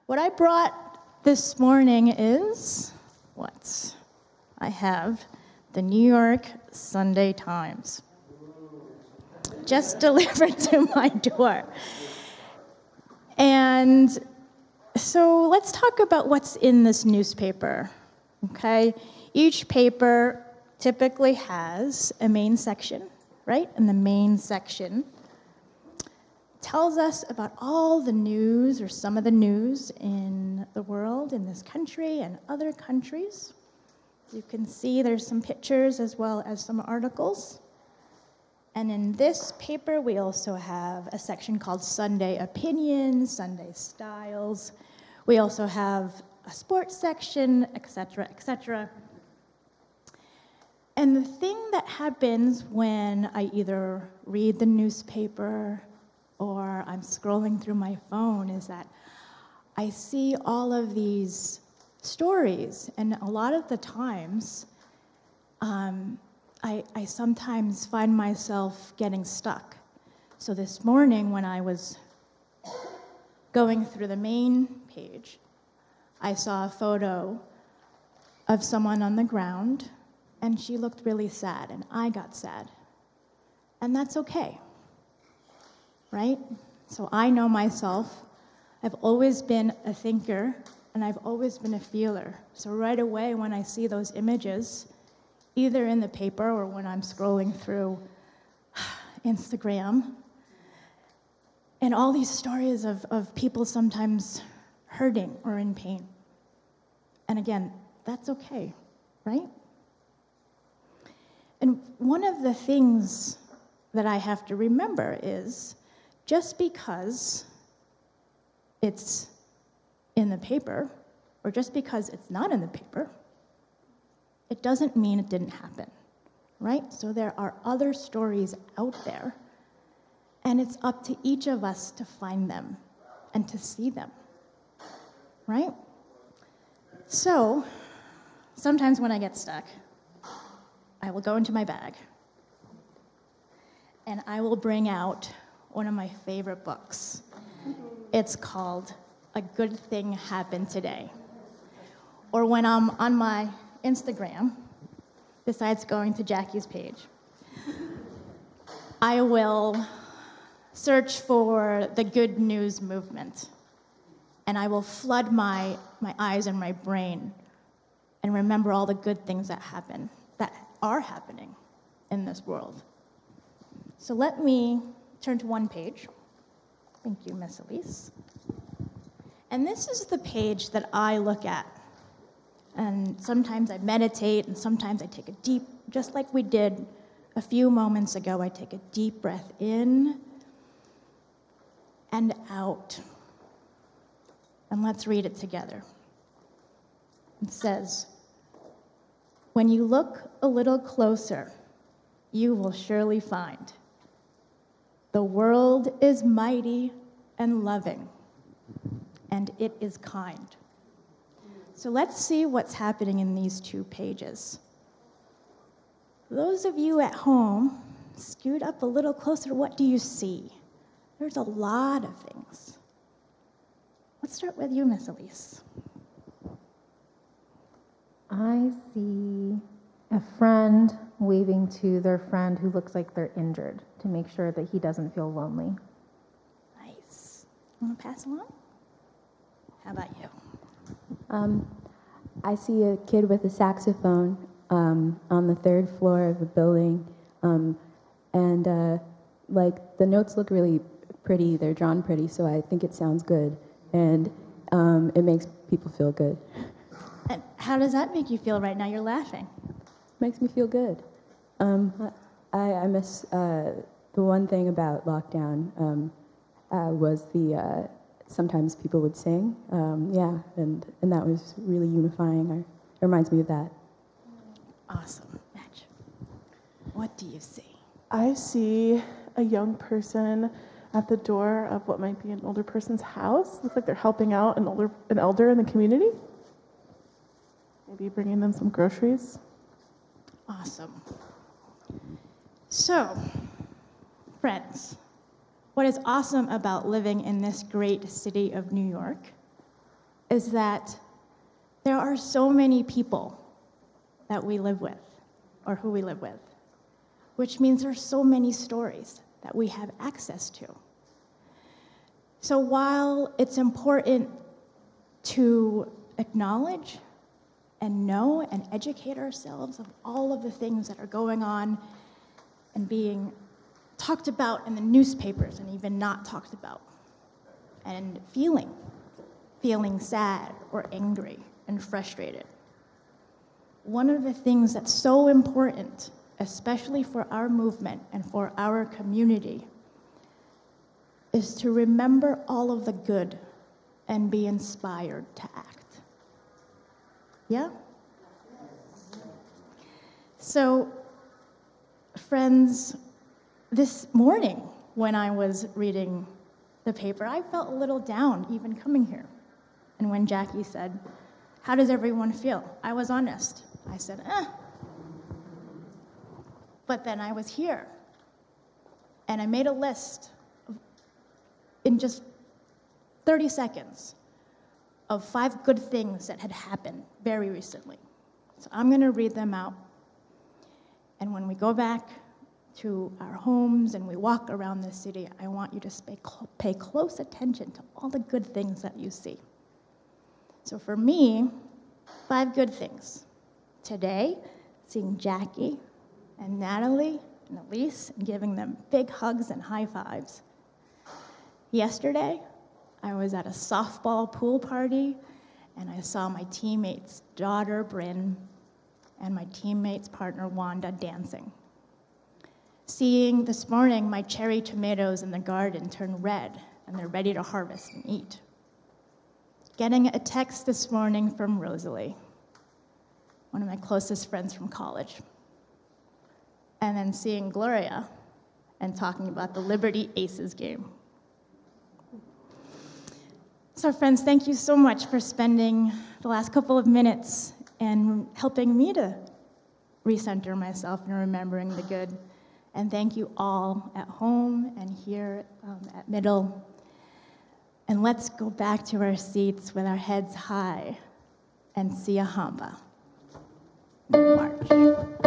What I brought this morning is what? I have the New York Sunday Times, just delivered to my door. And so let's talk about what's in this newspaper, okay? Each paper typically has a main section, right? And the main section tells us about all the news or some of the news in the world, in this country and other countries. You can see there's some pictures as well as some articles. And in this paper, we also have a section called Sunday Opinions, Sunday Styles. We also have a sports section, etc., etc. And the thing that happens when I either read the newspaper or I'm scrolling through my phone is that I see all of these stories, and a lot of the times, I sometimes find myself getting stuck. So this morning when I was going through the main page, I saw a photo of someone on the ground, and she looked really sad, and I got sad. And that's okay, right? So I know myself. I've always been a thinker, and I've always been a feeler. So right away when I see those images, either in the paper or when I'm scrolling through Instagram, and all these stories of people sometimes hurting or in pain. And again, that's okay, right? And one of the things that I have to remember is just because it's in the paper, or just because it's not in the paper, it doesn't mean it didn't happen, right? So there are other stories out there, and it's up to each of us to find them and to see them, right? So sometimes when I get stuck, I will go into my bag, and I will bring out one of my favorite books. It's called A Good Thing Happened Today. Or when I'm on my Instagram, besides going to Jackie's page, I will search for the good news movement, and I will flood my eyes and my brain and remember all the good things that happen, that are happening in this world. So let me turn to one page. Thank you, Miss Elise. And this is the page that I look at. And sometimes I meditate, and sometimes I take a deep, just like we did a few moments ago, I take a deep breath in and out. And let's read it together. It says, "When you look a little closer, you will surely find the world is mighty and loving, and it is kind." So let's see what's happening in these two pages. Those of you at home, scoot up a little closer. What do you see? There's a lot of things. Let's start with you, Miss Elise. I see a friend waving to their friend who looks like they're injured to make sure that he doesn't feel lonely. Nice. Want to pass along? How about you? I see a kid with a saxophone on the third floor of a building, and like the notes look really pretty. They're drawn pretty, so I think it sounds good, and it makes people feel good. And how does that make you feel right now? You're laughing. Makes me feel good. I miss the one thing about lockdown was the sometimes people would sing, and that was really unifying. It reminds me of that. Awesome. Match. What do you see? I see a young person at the door of what might be an older person's house. Looks like they're helping out an elder in the community. Maybe bringing them some groceries. Awesome. So, friends, what is awesome about living in this great city of New York is that there are so many people that we live with, or who we live with, which means there's so many stories that we have access to. So while it's important to acknowledge and know and educate ourselves of all of the things that are going on and being talked about in the newspapers and even not talked about, and feeling sad or angry and frustrated. One of the things that's so important, especially for our movement and for our community, is to remember all of the good and be inspired to act. Yeah? So, friends, this morning when I was reading the paper, I felt a little down even coming here. And when Jackie said, "How does everyone feel?" I was honest. I said, But then I was here, and I made a list in just 30 seconds of 5 good things that had happened very recently. So I'm going to read them out. And when we go back to our homes and we walk around the city, I want you to pay close attention to all the good things that you see. So for me, 5 good things. Today, seeing Jackie and Natalie and Elise and giving them big hugs and high fives. Yesterday, I was at a softball pool party, and I saw my teammate's daughter, Bryn, and my teammate's partner, Wanda, dancing. Seeing this morning my cherry tomatoes in the garden turn red, and they're ready to harvest and eat. Getting a text this morning from Rosalie, one of my closest friends from college. And then seeing Gloria and talking about the Liberty Aces game. So friends, thank you so much for spending the last couple of minutes and helping me to recenter myself and remembering the good. And thank you all at home and here at Middle. And let's go back to our seats with our heads high and see a hamba. March.